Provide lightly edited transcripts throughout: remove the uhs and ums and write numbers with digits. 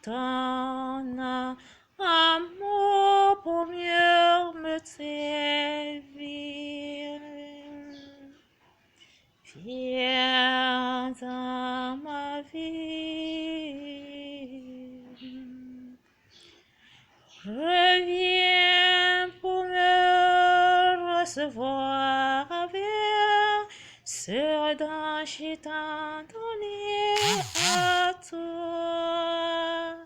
ton amour pour mieux me servir. Viens dans ma vie. Reviens pour me recevoir avec ce dont je t'en donné à toi.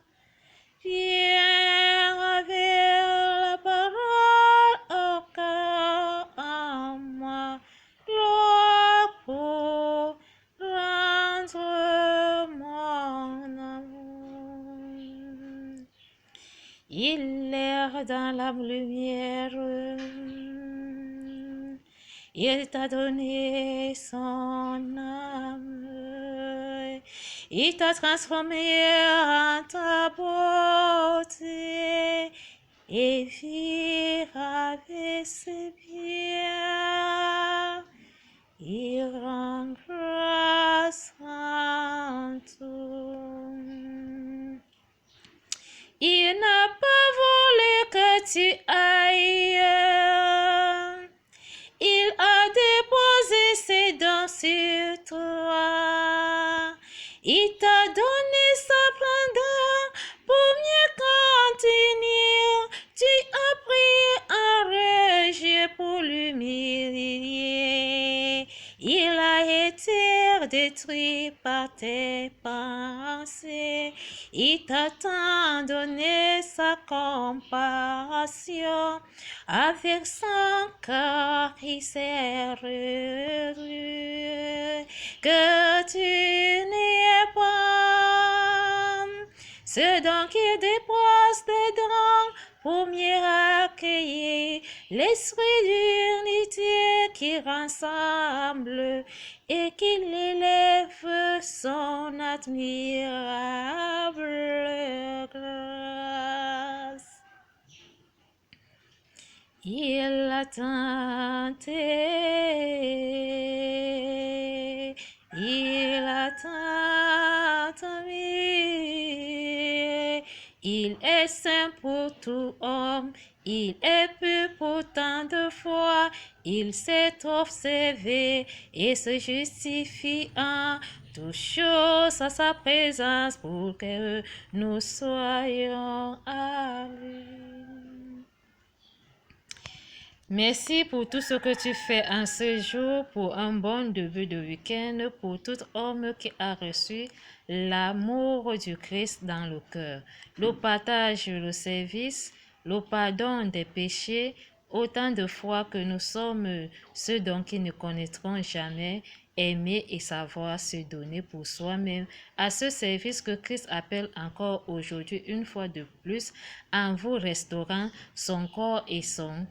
Viens avec la parole au cœur en moi, gloire pour rendre mon amour. Il est dans la lumière. Il t'a donné son âme. Il t'a transformé en ta beauté. Et vivre avec ses biens. Il rend grâce en tout. Il n'a pas voulu que tu ailles. Il a déposé ses dons sur toi. Il t'a donné sa splendeur pour mieux continuer. Tu as pris un rejet pour l'humilier. Il a été détruit par tes pensées. Il t'a tant donné sa compassion. Avec son cœur, il s'est heureux que tu n'es pas. Ce don qui dépose dedans pour mieux accueillir l'esprit d'unité qui rassemble et qui élève son admirable grâce. Il a tenté, il a tant aimé. Il est saint pour tout homme, il est pur pour tant de fois. Il s'est observé et se justifie en toutes choses à sa présence pour que nous soyons à lui. Merci pour tout ce que tu fais en ce jour, pour un bon début de week-end, pour tout homme qui a reçu l'amour du Christ dans le cœur, le partage, le service, le pardon des péchés, autant de fois que nous sommes ceux dont qui ne connaîtront jamais, aimer et savoir se donner pour soi-même à ce service que Christ appelle encore aujourd'hui une fois de plus en vous restaurant son corps et son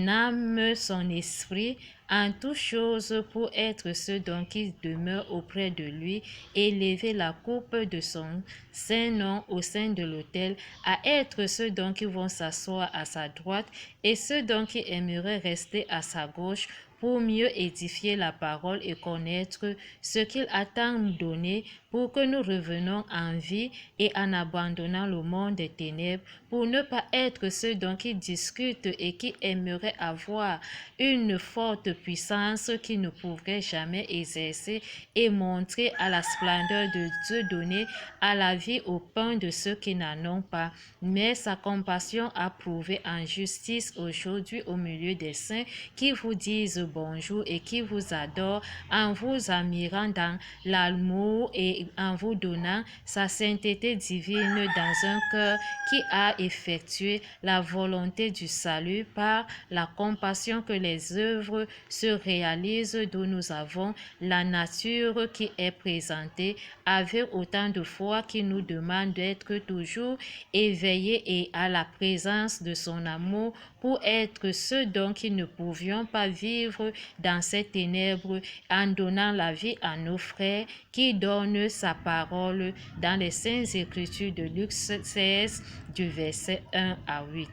âme, son esprit, en toutes choses pour être ceux dont qui demeurent auprès de lui, élever la coupe de son saint nom au sein de l'autel, à être ceux dont qui vont s'asseoir à sa droite et ceux dont qui aimeraient rester à sa gauche pour mieux édifier la parole et connaître ce qu'il a tant donné pour que nous revenions en vie et en abandonnant le monde des ténèbres, pour ne pas être ceux dont qui discutent et qui aimeraient avoir une forte puissance qui ne pourrait jamais exercer et montrer à la splendeur de Dieu donner à la vie au pain de ceux qui n'en ont pas. Mais sa compassion a prouvé en justice aujourd'hui au milieu des saints qui vous disent bonjour et qui vous adorent en vous admirant dans l'amour et en vous donnant sa sainteté divine dans un cœur qui a effectué la volonté du salut par la compassion que les œuvres se réalisent d'où nous avons la nature qui est présentée avec autant de foi qui nous demande d'être toujours éveillés et à la présence de son amour pour être ceux dont qui ne pouvions pas vivre dans ces ténèbres en donnant la vie à nos frères qui donnent sa parole dans les Saintes Écritures de Luc 16 du verset 1 à 8.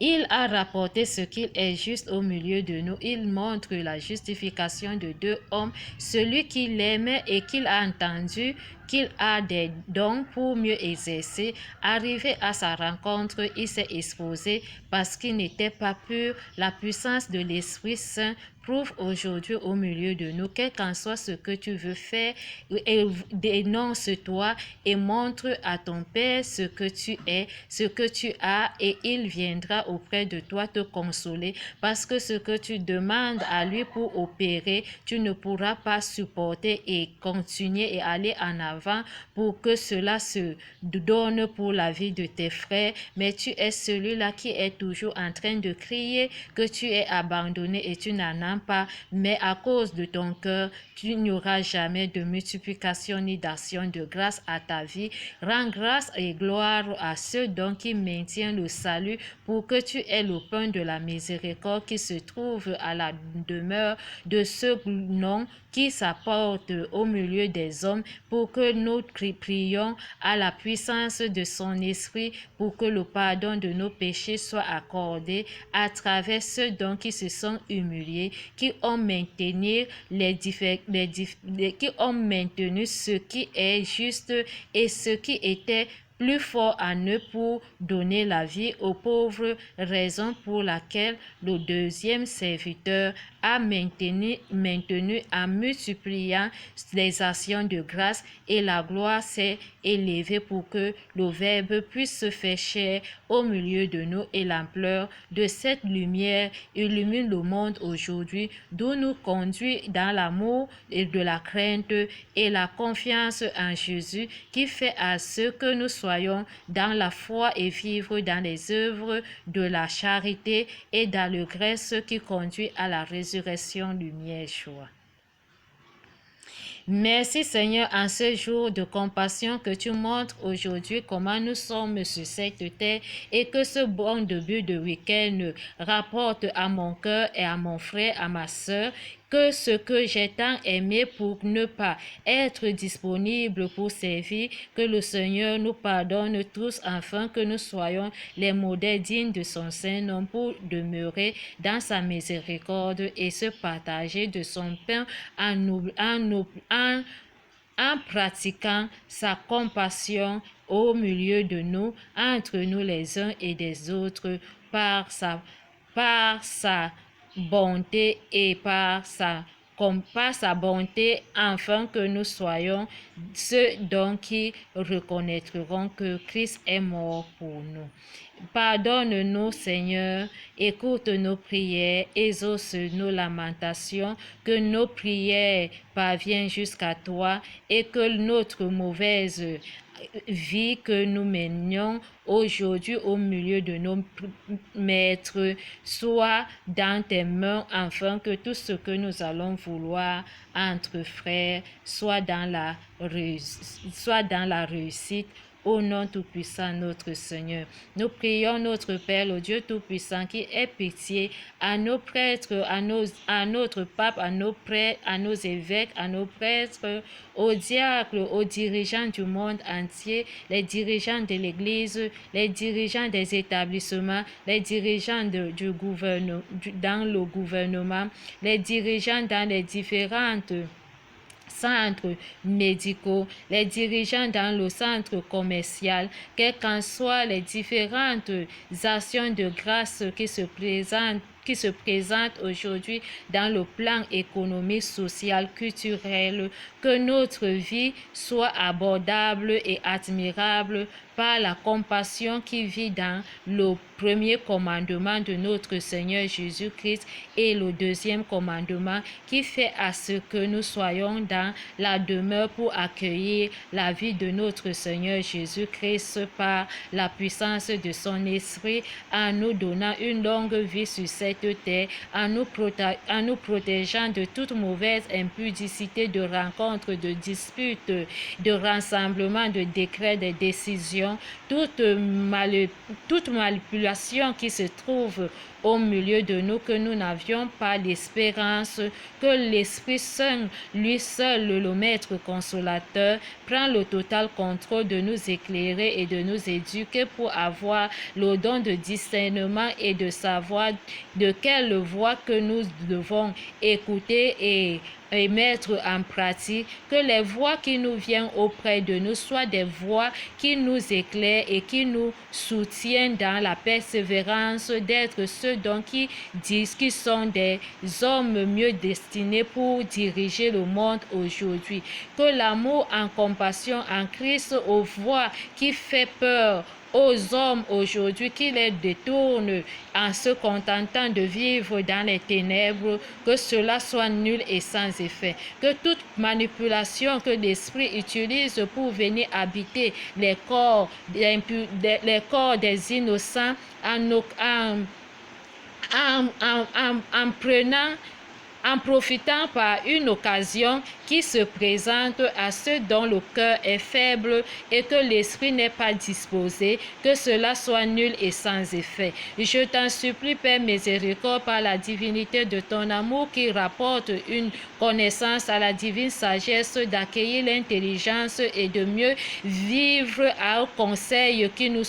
Il a rapporté ce qu'il est juste au milieu de nous. Il montre la justification de deux hommes, celui qui l'aimait et qu'il a entendu qu'il a des dons pour mieux exercer. Arrivé à sa rencontre, il s'est exposé parce qu'il n'était pas pur. La puissance de l'Esprit Saint prouve aujourd'hui au milieu de nous, quel qu'en soit ce que tu veux faire, dénonce-toi et montre à ton Père ce que tu es, ce que tu as, et il viendra auprès de toi te consoler, parce que ce que tu demandes à lui pour opérer, tu ne pourras pas supporter et continuer et aller en avant pour que cela se donne pour la vie de tes frères, mais tu es celui-là qui est toujours en train de crier que tu es abandonné et tu n'en as pas, mais à cause de ton cœur, tu n'auras jamais de multiplication ni d'action de grâce à ta vie. Rends grâce et gloire à ceux donc qui maintiennent le salut pour que tu aies le pain de la miséricorde qui se trouve à la demeure de ce nom qui s'apporte au milieu des hommes, pour que nous prions à la puissance de son esprit, pour que le pardon de nos péchés soit accordé à travers ceux donc qui se sont humiliés, qui ont maintenu qui ont maintenu ce qui est juste et ce qui était plus fort en eux pour donner la vie aux pauvres, raison pour laquelle le deuxième serviteur a maintenu en multipliant les actions de grâce, et la gloire s'est élevée pour que le Verbe puisse se faire chair au milieu de nous, et l'ampleur de cette lumière illumine le monde aujourd'hui, d'où nous conduit dans l'amour et de la crainte et la confiance en Jésus, qui fait à ce que nous soyons dans la foi et vivre dans les œuvres de la charité et dans le grâce qui conduit à la résurrection, lumière, joie. Merci Seigneur en ce jour de compassion que tu montres aujourd'hui comment nous sommes sur cette terre, et que ce bon début de week-end rapporte à mon cœur et à mon frère, à ma soeur, que ce que j'ai tant aimé pour ne pas être disponible pour servir, que le Seigneur nous pardonne tous, afin que nous soyons les modèles dignes de son Saint-Nom pour demeurer dans sa miséricorde et se partager de son pain en pratiquant sa compassion au milieu de nous, entre nous les uns et des autres, par sa bonté et par sa bonté, afin que nous soyons ceux donc qui reconnaîtront que Christ est mort pour nous. Pardonne-nous, Seigneur, écoute nos prières, exauce nos lamentations, que nos prières parviennent jusqu'à toi, et que notre mauvaise vie que nous menions aujourd'hui au milieu de nos maîtres soit dans tes mains, afin que tout ce que nous allons vouloir entre frères soit dans la réussite. Au nom tout-puissant, notre Seigneur, nous prions notre Père, le Dieu tout-puissant, qui ait pitié à nos prêtres, à notre pape, à nos prêtres, à nos évêques, à nos prêtres, aux diacres, aux dirigeants du monde entier, les dirigeants de l'Église, les dirigeants des établissements, les dirigeants du gouvernement, dans le gouvernement, les dirigeants dans les différentes centres médicaux, les dirigeants dans le centre commercial, quelles qu'en soient les différentes actions de grâce qui se présentent aujourd'hui dans le plan économique, social, culturel, que notre vie soit abordable et admirable par la compassion qui vit dans le premier commandement de notre Seigneur Jésus-Christ, et le deuxième commandement qui fait à ce que nous soyons dans la demeure pour accueillir la vie de notre Seigneur Jésus-Christ par la puissance de son esprit, en nous donnant une longue vie sur cette terre, en nous protégeant de toute mauvaise impudicité, de rencontres, de disputes, de rassemblements, de décrets, de décisions, toute manipulation qui se trouve au milieu de nous, que nous n'avions pas d'espérance, que l'Esprit Saint, lui seul, le Maître consolateur, prend le total contrôle de nous éclairer et de nous éduquer pour avoir le don de discernement et de savoir de quelle voix que nous devons écouter et mettre en pratique, que les voix qui nous viennent auprès de nous soient des voix qui nous éclairent et qui nous soutiennent dans la persévérance d'être ceux donc qui disent qu'ils sont des hommes mieux destinés pour diriger le monde aujourd'hui. Que l'amour en compassion en Christ aux voix qui fait peur aux hommes aujourd'hui, qui les détournent en se contentant de vivre dans les ténèbres, que cela soit nul et sans effet. Que toute manipulation que l'Esprit utilise pour venir habiter les corps des innocents en profitant par une occasion qui se présente à ceux dont le cœur est faible et que l'esprit n'est pas disposé, que cela soit nul et sans effet. Je t'en supplie, Père miséricorde, par la divinité de ton amour qui rapporte une connaissance à la divine sagesse, d'accueillir l'intelligence et de mieux vivre aux conseils qui nous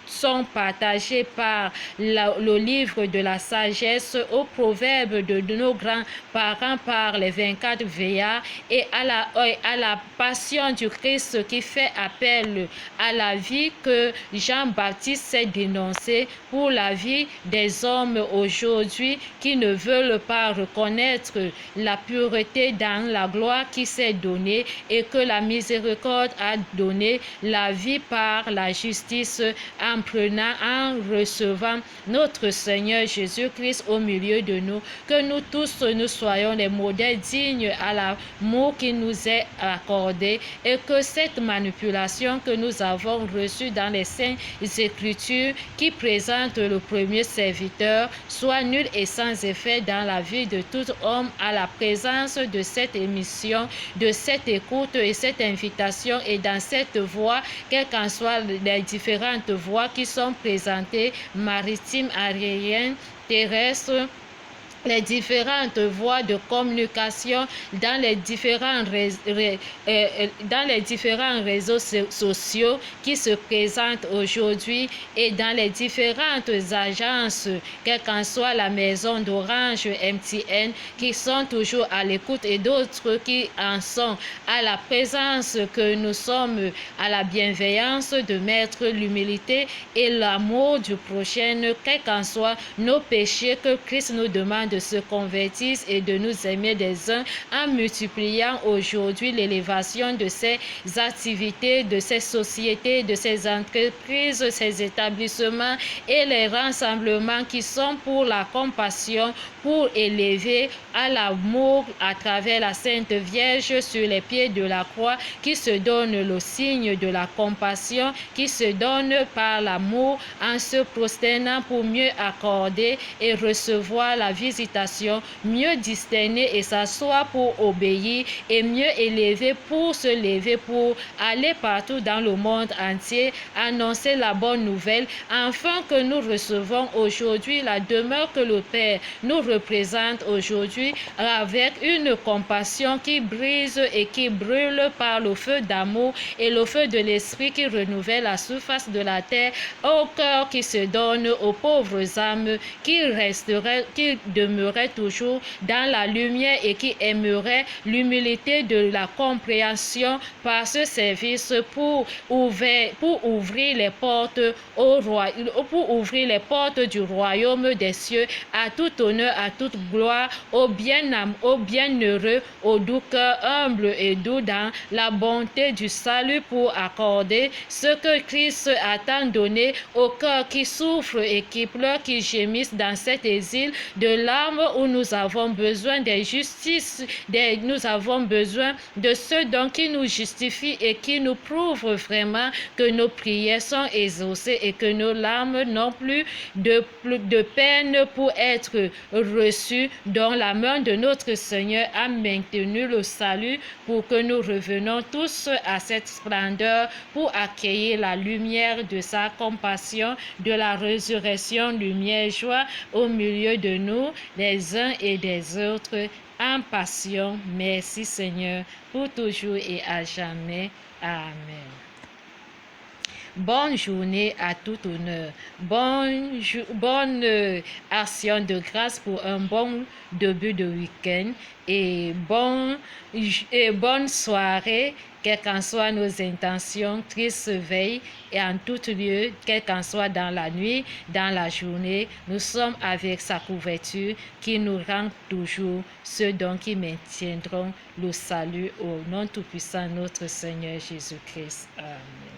sont partagés par le livre de la sagesse, aux proverbes de nos grands-parents par les 24 veillards et à la passion du Christ qui fait appel à la vie que Jean-Baptiste s'est dénoncé pour la vie des hommes aujourd'hui qui ne veulent pas reconnaître la pureté dans la gloire qui s'est donnée et que la miséricorde a donné la vie par la justice en recevant notre Seigneur Jésus-Christ au milieu de nous. Que nous tous nous soyons les modèles dignes à l'amour qui nous est accordé et que cette manipulation que nous avons reçue dans les Saintes Écritures qui présente le premier serviteur soit nulle et sans effet dans la vie de tout homme à la présence de cette émission, de cette écoute et cette invitation et dans cette voie, quelles qu'en soient les différentes voies qui sont présentées, maritimes, aériennes, terrestres, les différentes voies de communication dans les différents réseaux sociaux qui se présentent aujourd'hui et dans les différentes agences, quelle qu'en soit la maison d'Orange, MTN, qui sont toujours à l'écoute et d'autres qui en sont à la présence que nous sommes à la bienveillance de mettre l'humilité et l'amour du prochain, quels qu'en soient nos péchés, que Christ nous demande de se convertissent et de nous aimer des uns en multipliant aujourd'hui l'élévation de ces activités, de ces sociétés, de ces entreprises, ces établissements et les rassemblements qui sont pour la compassion, pour élever à l'amour à travers la Sainte Vierge sur les pieds de la croix, qui se donne le signe de la compassion, qui se donne par l'amour en se prosternant pour mieux accorder et recevoir la visitation, mieux discerner et s'asseoir pour obéir et mieux élever pour se lever, pour aller partout dans le monde entier, annoncer la bonne nouvelle, afin que nous recevons aujourd'hui la demeure que le Père nous représente aujourd'hui avec une compassion qui brise et qui brûle par le feu d'amour et le feu de l'esprit qui renouvelle la surface de la terre, au cœur qui se donne aux pauvres âmes qui demeuraient toujours dans la lumière et qui aimeraient l'humilité de la compréhension par ce service pour ouvrir les portes du royaume des cieux à tout honneur, à toute gloire, au bienheureux, au doux cœur humble et doux dans la bonté du salut pour accorder ce que Christ a tant donné au cœur qui souffre et qui pleure, qui gémissent dans cet exil, de là larmes où nous avons besoin des justices, nous avons besoin de ce don qui nous justifie et qui nous prouve vraiment que nos prières sont exaucées et que nos larmes n'ont plus de peine pour être reçues, dont la main de notre Seigneur a maintenu le salut pour que nous revenons tous à cette splendeur pour accueillir la lumière de sa compassion, de la résurrection, lumière, joie au milieu de nous, les uns et des autres, en passion. Merci Seigneur, pour toujours et à jamais. Amen. Bonne journée à tout honneur. Bonne action de grâce pour un bon début de week-end et bonne soirée, quelles qu'en soient nos intentions, triste veille et en tout lieu, quel qu'en soit dans la nuit, dans la journée, nous sommes avec sa couverture qui nous rend toujours ceux dont qui maintiendront le salut au nom tout-puissant notre Seigneur Jésus-Christ. Amen.